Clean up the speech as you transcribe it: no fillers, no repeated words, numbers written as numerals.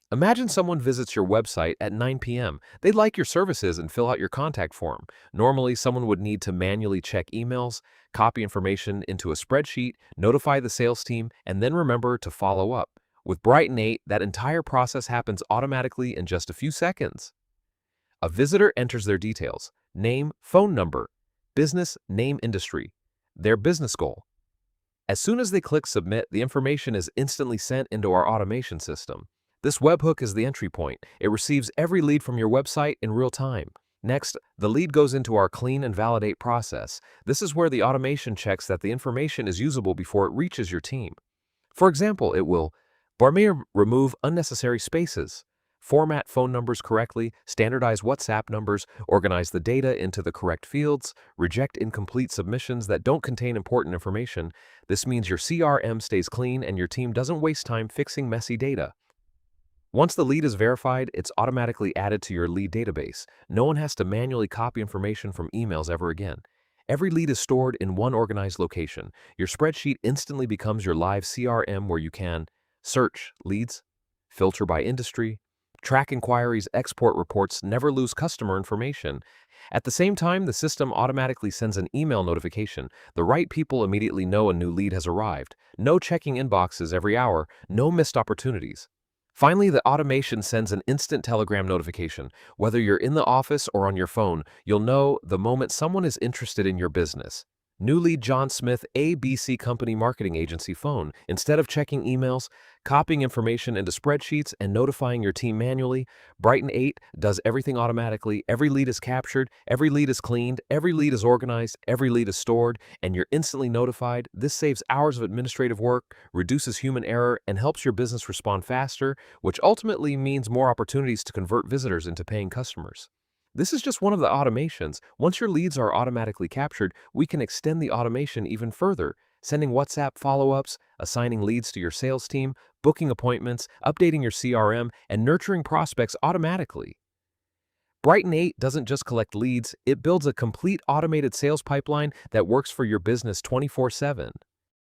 Imagine someone visits your website at 9 p.m. They'd like your services and fill out your contact form. Normally, someone would need to manually check emails, copy information into a spreadsheet, notify the sales team, and then remember to follow up. With Brighton 8, that entire process happens automatically in just a few seconds. A visitor enters their details: name, phone number, business, name, industry, their business goal. As soon as they click submit, the information is instantly sent into our automation system. This webhook is the entry point. It receives every lead from your website in real time. Next, the lead goes into our clean and validate process. This is where the automation checks that the information is usable before it reaches your team. For example, it will remove unnecessary spaces, format phone numbers correctly, standardize WhatsApp numbers, organize the data into the correct fields, reject incomplete submissions that don't contain important information. This means your CRM stays clean and your team doesn't waste time fixing messy data. Once the lead is verified, it's automatically added to your lead database. No one has to manually copy information from emails ever again. Every lead is stored in one organized location. Your spreadsheet instantly becomes your live CRM where you can search leads, filter by industry, track inquiries, export reports, never lose customer information. At the same time, the system automatically sends an email notification. The right people immediately know a new lead has arrived. No checking inboxes every hour, no missed opportunities. Finally, the automation sends an instant Telegram notification. Whether you're in the office or on your phone, you'll know the moment someone is interested in your business. New lead: John Smith, ABC Company Marketing Agency. Phone. Instead of checking emails, copying information into spreadsheets, and notifying your team manually, Brighton 8 does everything automatically. Every lead is captured, every lead is cleaned, every lead is organized, every lead is stored, and you're instantly notified. This saves hours of administrative work, reduces human error, and helps your business respond faster, which ultimately means more opportunities to convert visitors into paying customers. This is just one of the automations. Once your leads are automatically captured, we can extend the automation even further, sending WhatsApp follow-ups, assigning leads to your sales team, booking appointments, updating your CRM, and nurturing prospects automatically. Brighton 8 doesn't just collect leads, it builds a complete automated sales pipeline that works for your business 24/7.